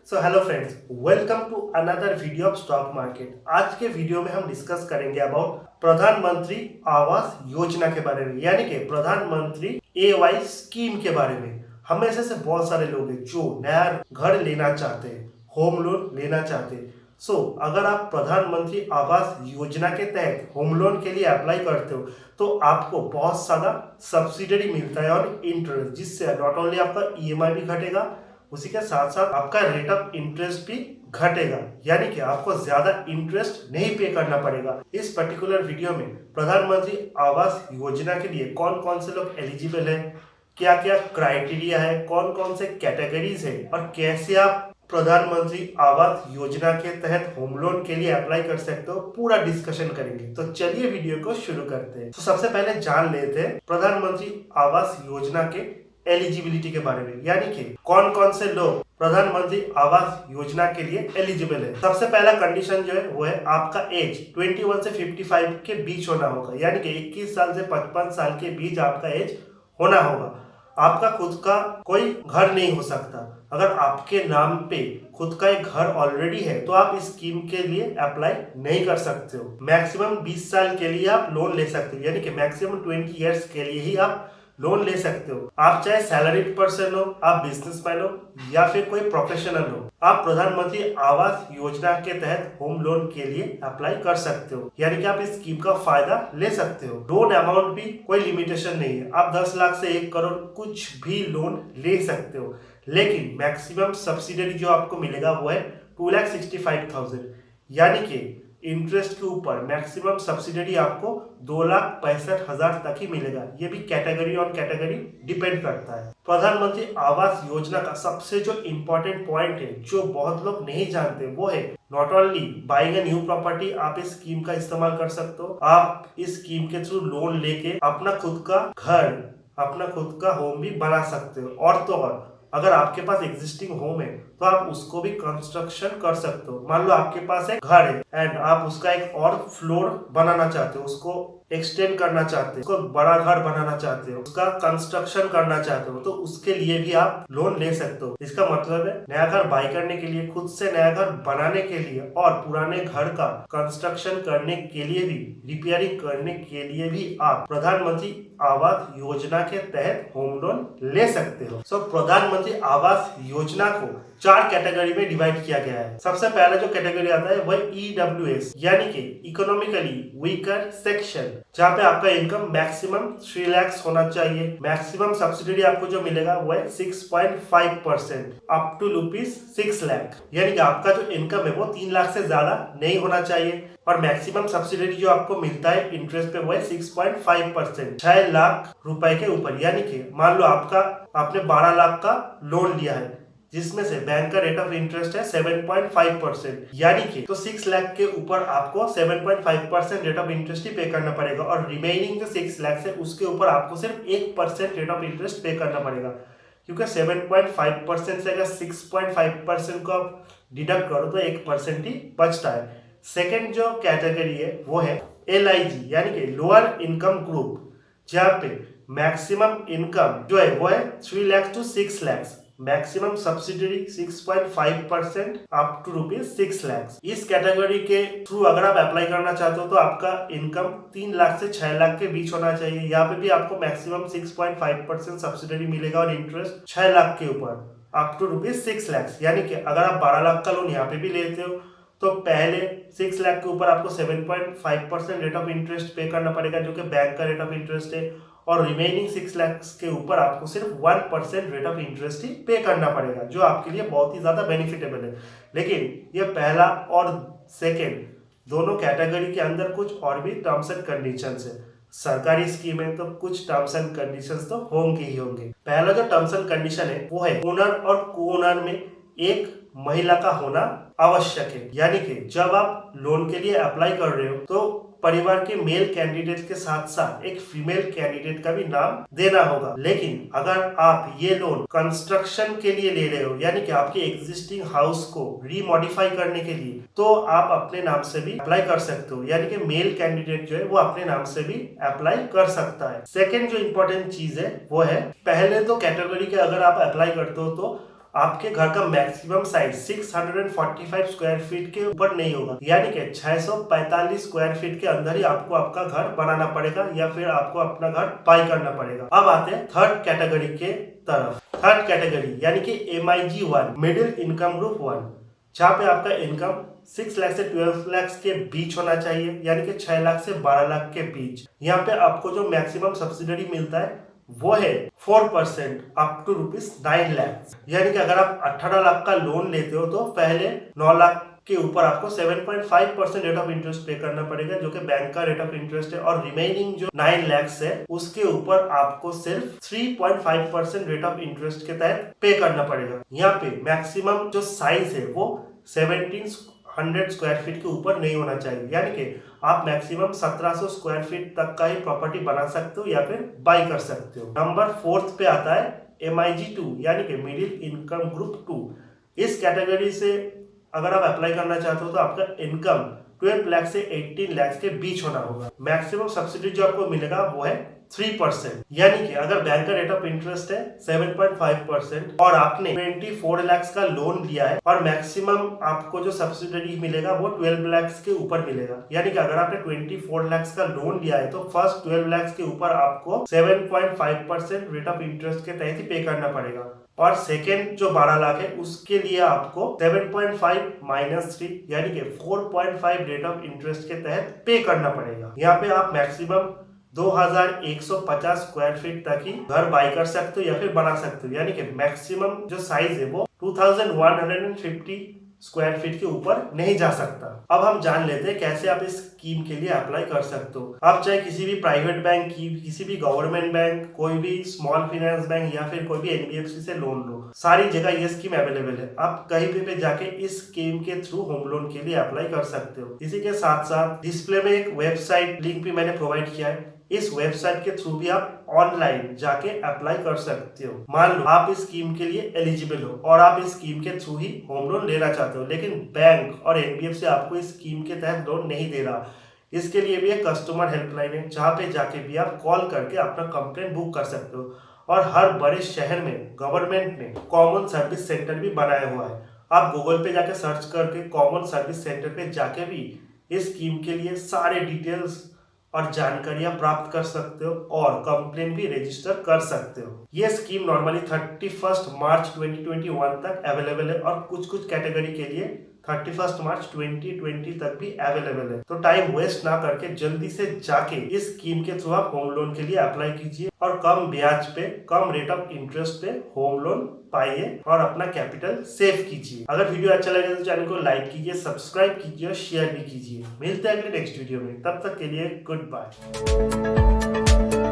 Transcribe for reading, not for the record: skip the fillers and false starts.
So hello friends, welcome to another video of stock market. आज के video में हम डिस्कस करेंगे अबाउट प्रधानमंत्री आवास योजना के बारे में, यानी कि प्रधानमंत्री AY स्कीम के बारे में। हम में से बहुत सारे लोग हैं जो नया घर लेना चाहते हैं, होम लोन लेना चाहते हैं। अगर आप प्रधानमंत्री आवास योजना के तहत होम लोन के लिए अप्लाई करते हो तो आपको बहुत सारा सब्सिडी मिलता है और इंटरेस्ट, जिससे नॉट ओनली आपका EMI भी घटेगा, उसी के साथ साथ आपका रेट ऑफ इंटरेस्ट भी घटेगा, यानी कि आपको ज्यादा इंटरेस्ट नहीं पे करना पड़ेगा। इस पर्टिकुलर वीडियो में प्रधानमंत्री आवास योजना के लिए कौन कौन से लोग एलिजिबल है, क्या क्या क्राइटेरिया है, कौन कौन से कैटेगरीज है और कैसे आप प्रधानमंत्री आवास योजना के तहत होम लोन के लिए अप्लाई कर सकते हो, पूरा डिस्कशन करेंगे। तो चलिए वीडियो को शुरू करते हैं। तो सबसे पहले जान लेते हैं प्रधानमंत्री आवास योजना के एलिजिबिलिटी के बारे में, यानी कि कौन कौन से लोग प्रधानमंत्री आवास योजना के लिए एलिजिबल है। सबसे पहला कंडीशन जो है वो है आपका एज 21 से 55 के बीच होना होगा, यानी कि 21 साल से 55 साल के बीच आपका एज होना होगा। आपका खुद का कोई घर नहीं हो सकता। अगर आपके नाम पे खुद का एक घर ऑलरेडी है तो आप इस स्कीम के लिए अप्लाई नहीं कर सकते हो। मैक्सिमम 20 साल के लिए आप लोन ले सकते हो, यानी कि मैक्सिमम 20 इयर्स के लिए ही आप लोन ले सकते हो। आप चाहे सैलरीड पर्सन हो, आप बिजनेसमैन हो या फिर कोई प्रोफेशनल हो, आप प्रधानमंत्री आवास योजना के तहत होम लोन के लिए अप्लाई कर सकते हो, यानी कि आप इस स्कीम का फायदा ले सकते हो। लोन अमाउंट भी कोई लिमिटेशन नहीं है, आप 10 लाख से 1 करोड़ कुछ भी लोन ले सकते हो, लेकिन मैक्सिमम सब्सिडी जो आपको मिलेगा वो है 2,65,000, यानी कि इंटरेस्ट के ऊपर मैक्सिमम सब्सिडी आपको 2,65,000 तक ही मिलेगा। ये भी कैटेगरी और कैटेगरी डिपेंड करता है। प्रधानमंत्री आवास योजना का सबसे जो इम्पोर्टेंट पॉइंट है, जो बहुत लोग नहीं जानते, वो है not only buying a new property, आप इस स्कीम का इस्तेमाल कर सकते हो। आप इस स्कीम के थ्रू लोन लेके अपना खुद का घर, अपना खुद का होम भी बना सकते हो। और तो और अगर आपके पास एग्जिस्टिंग होम है तो आप उसको भी कंस्ट्रक्शन कर सकते हो। मान लो आपके पास एक घर है एंड आप उसका एक और फ्लोर बनाना चाहते हो, उसको एक्सटेंड करना चाहते हो, उसको बड़ा घर बनाना चाहते हो, उसका कंस्ट्रक्शन करना चाहते हो, तो उसके लिए भी आप लोन ले सकते हो। इसका मतलब है नया घर बाई करने के लिए, खुद से नया घर बनाने के लिए और पुराने घर का कंस्ट्रक्शन करने के लिए भी, रिपेयरिंग करने के लिए भी आप प्रधानमंत्री आवास योजना के तहत होम लोन ले सकते हो। प्रधानमंत्री आवास योजना को 4 कैटेगरी में डिवाइड किया गया है। सबसे पहला जो कैटेगरी आता है वह EWS, यानी कि इकोनॉमिकली वीकर सेक्शन, जहाँ पे आपका इनकम मैक्सिमम 3 लाख होना चाहिए। मैक्सिमम सब्सिडी आपको जो मिलेगा वो है 6.5% अप टू ₹6 लाख, यानी कि आपका जो इनकम है वो 3 लाख से ज्यादा नहीं होना चाहिए। और मैक्सिमम सब्सिडी जो आपको मिलता है इंटरेस्ट पे वो है 6.5%, 6 लाख रुपए के ऊपर। यानी कि मान लो आपने 12 लाख का लोन लिया है, जिसमें से बैंक का रेट ऑफ इंटरेस्ट है 7.5%, यानी कि तो 6 लाख के ऊपर आपको 7.5% रेट ऑफ इंटरेस्ट ही पे करना पड़ेगा। और रिमेनिंग जो 6 लाख है उसके ऊपर आपको सिर्फ 1% रेट ऑफ इंटरेस्ट पे करना पड़ेगा, क्योंकि 7.5% से अगर 6.5% को आप डिडक्ट करो तो 1% ही बचता है। सेकेंड जो कैटेगरी है वो है LIG, यानी कि लोअर इनकम ग्रुप, जहाँ पे मैक्सिमम इनकम जो है वो है 3 lakh to 6 lakh, maximum subsidy 6.5% up to ₹6 lakh. इस कैटेगरी के थ्रू अगर आप अप्लाई करना चाहते हो तो आपका इनकम 3 लाख से 6 लाख के बीच होना चाहिए। यहाँ पे भी आपको मैक्सिमम 6.5% सब्सिडी मिलेगा और इंटरेस्ट 6 लाख के ऊपर अप टू ₹6 लाख, यानी कि अगर आप 12 लाख का लोन यहाँ पे भी लेते हो तो पहले 6 लाख के ऊपर आपको 7.5% रेट ऑफ इंटरेस्ट पे करना पड़ेगा, जो कि बैंक का रेट ऑफ इंटरेस्ट है, और रिमेनिंग 6 लाख के ऊपर आपको सिर्फ 1% रेट ऑफ इंटरेस्ट ही पे करना पड़ेगा, जो आपके लिए बहुत ही ज्यादा बेनिफिटेबल है। लेकिन ये पहला और सेकेंड दोनों कैटेगरी के अंदर कुछ और भी टर्म्स एंड कंडीशंस है। सरकारी स्कीम है तो कुछ टर्म्स एंड कंडीशंस तो होंगे ही होंगे। पहला जो टर्म्स एंड कंडीशन है वो है ओनर और को ओनर में एक महिला का होना आवश्यक है, यानी कि जब आप लोन के लिए अप्लाई कर रहे हो तो परिवार के मेल कैंडिडेट के साथ साथ एक फीमेल कैंडिडेट का भी नाम देना होगा। लेकिन अगर आप ये लोन कंस्ट्रक्शन के लिए ले रहे हो, यानी कि आपके एग्जिस्टिंग हाउस को रीमॉडिफाई करने के लिए, तो आप अपने नाम से भी अप्लाई कर सकते हो, यानी कि मेल कैंडिडेट जो है वो अपने नाम से भी अप्लाई कर सकता है। सेकेंड जो इम्पोर्टेंट चीज है वो है, पहले तो कैटेगरी के अगर आप अप्लाई करते हो तो आपके घर का मैक्सिमम साइज 645 स्क्वायर फीट के ऊपर नहीं होगा, यानी कि 645 स्क्वायर फीट के अंदर ही आपको आपका घर बनाना पड़ेगा या फिर आपको अपना घर बाय करना पड़ेगा। अब आते हैं थर्ड कैटेगरी के तरफ। थर्ड कैटेगरी यानी कि MIG 1, मिडिल इनकम ग्रुप 1, जहाँ पे आपका इनकम 6 लाख से 12 लाख के बीच होना चाहिए, यानी कि 6 लाख से 12 लाख के बीच। यहाँ पे आपको जो मैक्सिमम सब्सिडी मिलता है वो है 4% अप टू ₹9 लाख। यानी कि अगर आप 18 लाख का लोन लेते हो तो पहले 9 लाख के ऊपर आपको 7.5% रेट ऑफ इंटरेस्ट पे करना पड़ेगा, जो कि बैंक का रेट ऑफ इंटरेस्ट है, और रिमेनिंग जो 9 लाख है उसके ऊपर आपको सिर्फ 3.5% रेट ऑफ इंटरेस्ट के तहत पे करना पड़ेगा। यहाँ पे मैक्सिमम जो साइज है वो 1700 स्क्वायर फीट के ऊपर नहीं होना चाहिए, यानी कि आप मैक्सिमम 1700 स्क्वायर फीट तक का ही प्रॉपर्टी बना सकते हो या फिर बाय कर सकते हो। नंबर 4 पे आता है MIG 2 यानी कि मिडिल इनकम ग्रुप 2। इस कैटेगरी से अगर आप अप्लाई करना चाहते हो तो आपका इनकम 12 लाख से 18 लाख के बीच होना होगा। मैक्सिमम सब्सिडी जो आपको मिलेगा वो है 3%, यानी कि अगर बैंक का रेट ऑफ इंटरेस्ट है 7.5% और आपने 24 लाख का लोन लिया है और मैक्सिमम आपको जो सब्सिडी मिलेगा वो 12 लाख के ऊपर मिलेगा, यानी कि अगर आपने 24 लाख का लोन लिया है तो फर्स्ट 12 लाख के ऊपर आपको 7.5% रेट ऑफ इंटरेस्ट के तहत ही पे करना पड़ेगा, और सेकेंड जो 12 लाख है उसके लिए आपको 7.5 माइनस 3 यानी कि 4.5 रेट ऑफ इंटरेस्ट के तहत पे करना पड़ेगा। यहाँ पे आप मैक्सिमम 2150 स्क्वायर फीट तक ही घर बाय कर सकते हो या फिर बना सकते हो, यानी कि मैक्सिमम जो साइज है वो 2150 स्क्वायर फीट के ऊपर नहीं जा सकता। अब हम जान लेते हैं कैसे आप इस स्कीम के लिए अप्लाई कर सकते हो। आप चाहे किसी भी प्राइवेट बैंक की, किसी भी गवर्नमेंट बैंक, कोई भी स्मॉल फाइनेंस बैंक या फिर कोई भी NBFC से लोन लो, सारी जगह ये स्कीम अवेलेबल है। आप कहीं पे जाके इस स्कीम के थ्रू होम लोन के लिए अप्लाई कर सकते हो। इसी के साथ साथ डिस्प्ले में एक वेबसाइट लिंक भी मैंने प्रोवाइड किया है, इस वेबसाइट के थ्रू भी आप ऑनलाइन जाके अप्लाई कर सकते हो। मान लो आप इस स्कीम के लिए एलिजिबल हो और आप इस स्कीम के थ्रू ही होम लोन लेना चाहते हो, लेकिन बैंक और NBFC आपको इस स्कीम के तहत लोन नहीं दे रहा। इसके लिए भी एक कस्टमर हेल्पलाइन है जहाँ पे जाके भी आप कॉल करके अपना कंप्लेंट बुक कर सकते हो, और हर बड़े शहर में गवर्नमेंट ने कॉमन सर्विस सेंटर भी बनाया हुआ है। आप गूगल पे जाके सर्च करके कॉमन सर्विस सेंटर पे जाके भी इस स्कीम के लिए सारे डिटेल्स और जानकारियां प्राप्त कर सकते हो और कंप्लेन भी रजिस्टर कर सकते हो। ये स्कीम नॉर्मली 31 मार्च 2021 तक अवेलेबल है और कुछ कैटेगरी के लिए 31 मार्च 2020 तक भी अवेलेबल है। तो टाइम वेस्ट ना करके जल्दी से जाके इस स्कीम के थ्रू आप होम लोन के लिए अप्लाई कीजिए और कम ब्याज पे, कम रेट ऑफ इंटरेस्ट पे होम लोन पाइए और अपना कैपिटल सेव कीजिए। अगर वीडियो अच्छा लगे तो चैनल को लाइक कीजिए, सब्सक्राइब कीजिए और शेयर भी कीजिए। मिलते हैं अगले नेक्स्ट वीडियो में, तब तक के लिए गुड बाय।